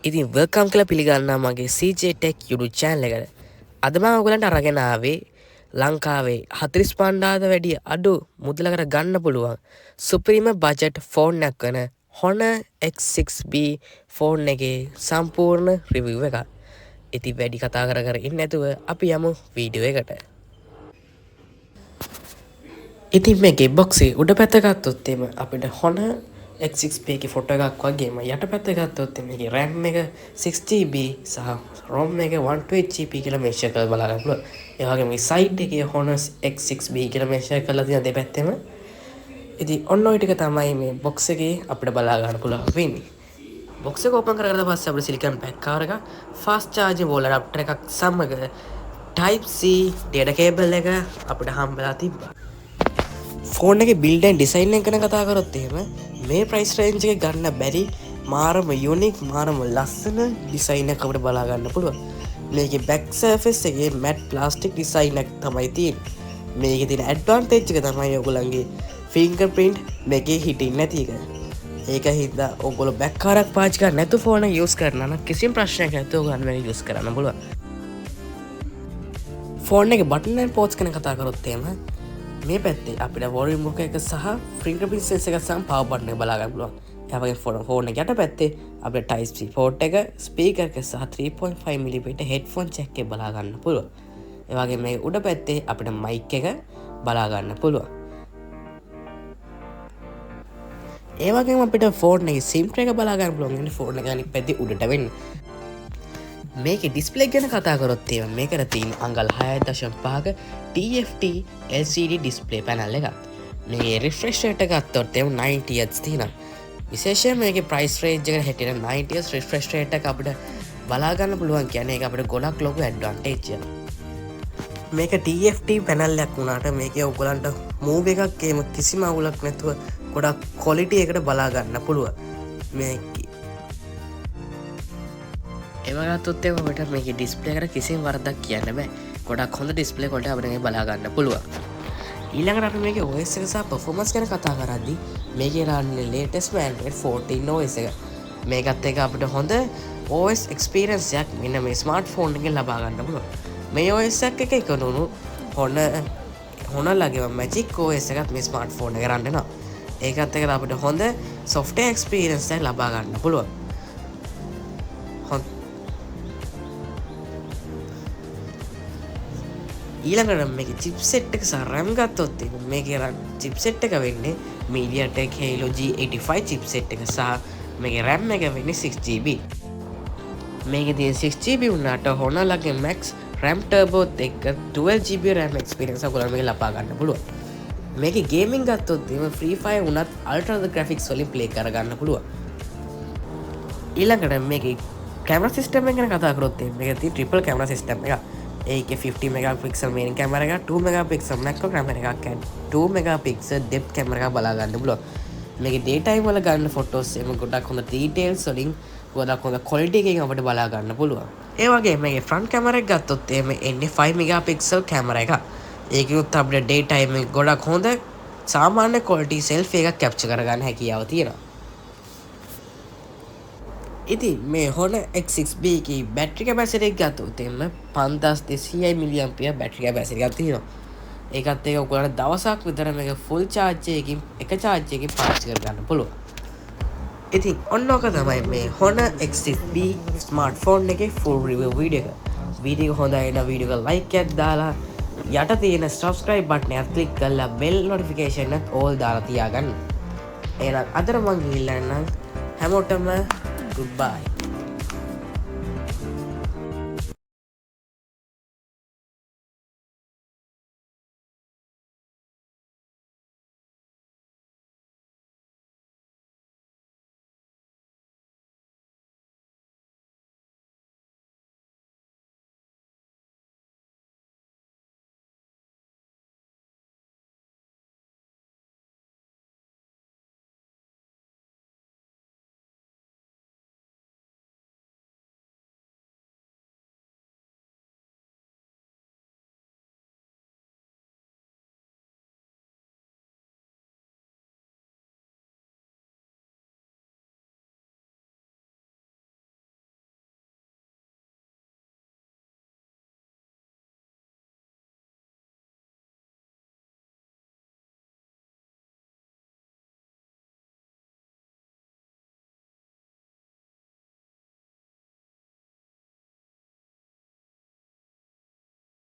ඉතින් වෙල්කම් කියලා පිළිගන්නා මගේ CJ Tech YouTube channel එකට. අද මම ඔයගලන්ට අරගෙන ආවේ ලංකාවේ 45,000 වැඩි අඩු මුදලකට ගන්න පුළුවන් සුප්‍රීම බජට් ෆෝන් එකක් වෙන Honor X6B ෆෝන් එකේ සම්පූර්ණ රිවිව් එක. ඉතින් වැඩි කතා කර ඉන්නේ නැතුව අපි යමු වීඩියෝ එකට. ඉතින් මේකේ බොක්ස් එකේ උඩ පැත්ත ගත්තොත් එimhe අපිට Honor X6B එකේ ෆොටෝ එකක් වගේම යට පැත්ත ගත්තොත් මේකේ RAM එක 6GB සහ ROM එක 128GB කියලා මෙෂර් කරලා බලා ගන්න පුළුවන්. ඒ වගේම මේ සයිඩ් එකේ Honor X6B කියලා මෙෂර් කරලා තියෙන දෙපැත්තෙම. ඉතින් ඔන්න ඔය ටික තමයි මේ බොක්ස් එකේ අපිට බලා ගන්න පුළුවන් වෙන්නේ. බොක්ස් එක ඕපන් කරගත්ත පස්සේ අපිට සිලිකන් පැක් කවර් එක, ෆාස්ට් චාර්ජින් වෝල් ඇඩැප්ටර් එකක් සමග Type C data cable එක අපිට හම්බෙලා තිබ්බා. ෆෝන් එකේ බිල්ඩ් ඇන්ඩ් ඩිසයින් එක ගැන කතා කරොත් එහෙම මේ ප්‍රයිස් රේන්ජ් එකේ ගන්න බැරි මාරම යුනික් මාරම ලස්සන ඩිසයින් එකක් අපිට බලා ගන්න පුළුවන්. මේකේ බැක් සර්ෆේස් එකේ මැට් ප්ලාස්ටික් ඩිසයින් එකක් තමයි තියෙන්නේ. මේකේ තියෙන ඇඩ්වාන්ටේජ් එක තමයි ඔයගොල්ලන්ගේ ෆින්ගර්ප්‍රින්ට් මේකේ හිටින්නේ නැති එක. ඒක හින්දා ඔයගොල්ලෝ බැක් කාරක් පාවිච්චි කරන්න නැතුව ෆෝන් එක යූස් කරනවා නම් කිසිම ප්‍රශ්නයක් නැතුව ගන්න වෙන යූස් කරන්න පුළුවන්. ෆෝන් එකේ බටන් ඇන්ඩ් පෝට්ස් ගැන කතා කරොත් එහෙම මේ පැත්තේ අපිට වොලියුම් එක සහ ෆින්ගර්ප්‍රින්ට් සෙන්සර් එක සහ පවර් බටන් එක බලා ගන්න පුළුවන්. ඒ වගේම ෆෝන් එක යට පැත්තේ අපිට Type C port එක, ස්පීකර් එක සහ 3.5mm හෙඩ්ෆෝන් ජැක් එක බලා ගන්න පුළුවන්. ඒ වගේම මේ උඩ පැත්තේ අපිට මයික් එක බලා ගන්න පුළුවන්. ඒ වගේම අපිට ෆෝන් එකේ SIM tray එක බලා ගන්න පුළුවන්. يعني ෆෝන් එක අනිත් පැත්තේ උඩට වෙන්නේ. මේකේ ඩිස්ප්ලේ ගැන කතා කරොත් එහෙම මේකට තියෙන අංගල් 6.5ක TFT LCD ඩිස්ප්ලේ පැනල් එකක්. මේ රිෆ්‍රෙෂ් රේට් එක ගත්තොත් එහෙම 90Hz තියෙනවා. විශේෂයෙන් මේකේ ප්‍රයිස් රේන්ජ් එක හැටියට 90Hz රිෆ්‍රෙෂ් රේට් එක අපිට බලා ගන්න පුළුවන්. කියන්නේ ඒක අපිට ගොඩක් ලොකු ඇඩ්වාන්ටේජ් එකක්. මේක TFT පැනල් එකක් වුණාට මේකේ ඔයගලන්ට මූව් එකක් එහෙම කිසිම අවුලක් නැතුව ගොඩක් ක්වොලිටි එකට බලා ගන්න පුළුවන්. මේකේ ඒවගත්තොත් එහෙම අපිට මේකේ ඩිස්ප්ලේ එකට කිසිම වරදක් කියන්න බෑ. ගොඩක් හොඳ ඩිස්ප්ලේ කොට අපිට මේක බලා ගන්න පුළුවන්. ඊළඟට අපි මේකේ OS එක සහ performance ගැන කතා කරද්දී මේකේ රන්නේ latest Android 14 OS එක. මේකත් එක්ක අපිට හොඳ OS experience එකක් මෙන්න මේ ස්මාර්ට්ෆෝන් එකෙන් ලබා ගන්න පුළුවන්. මේ OS එක එකනොනු Honor Magic OS එකත් මේ ස්මාර්ට්ෆෝන් එකේ රන් වෙනවා. ඒකත් එක්ක අපිට හොඳ software experience එකක් ලබා ගන්න පුළුවන්. ඊළඟට මේකේ chipset එක සහ RAM ගත්තොත් මේකේ chipset එක වෙන්නේ MediaTek Helio G85 chipset එක සහ මේකේ RAM එක වෙන්නේ 6GB. මේකේ තියෙන 6GB වුණාට Honor Max RAM Turbo එක්ක 12GB RAM experience ඔයගොල්ලෝ මේක ලබා ගන්න පුළුවන්. මේකේ gaming ගත්තොත් Free Fire උනත් ultra graphics වලින් play කරගන්න පුළුවන්. ඊළඟට මේකේ camera system එක ගැන කතා කරොත් මේකේ තියෙන triple camera system එක. ඒකේ 50 megapixel main camera එක, 2 megapixel macro camera එකක්, 2 megapixel depth camera එකක් බලා ගන්න පුළුවන්. මේකේ daytime වල ගන්න photos එම ගොඩක් හොඳ details වලින් ගොඩක් හොඳ quality එකකින් අපිට බලා ගන්න පුළුවන්. ඒ වගේම මේකේ front camera එක ගත්තොත් එමේ එන්නේ 5 megapixel camera එකක්. ඒකෙත් අපිට daytime එක ගොඩක් හොඳ සාමාන්‍ය quality selfie එකක් capture කරගන්න හැකියාව තියෙනවා. ඉතින් මේ Honor X6B එකේ බැටරි කැපැසිටි එක ගත්තොත් එන්න 5200 mAh බැටරි කැපැසිටි එකක් තියෙනවා. ඒකත් එක්ක ඔයගොල්ලන්ට දවසක් විතර මේක ෆුල් charge එකකින් එක charge එකකින් පාවිච්චි කරගන්න පුළුවන්. ඉතින් ඔන්න ඔක තමයි මේ Honor X6B ස්මාර්ට්ෆෝන් එකේ full review වීඩියෝ එක. වීඩියෝ හොඳයි නම් වීඩියෝ එක like එකක් දාලා යට තියෙන subscribe button එක click කරලා bell notification එකත් all දාලා තියාගන්න. එහෙනම් අදට මම ගිහිල්ලා යන්නම්. හැමෝටම goodbye.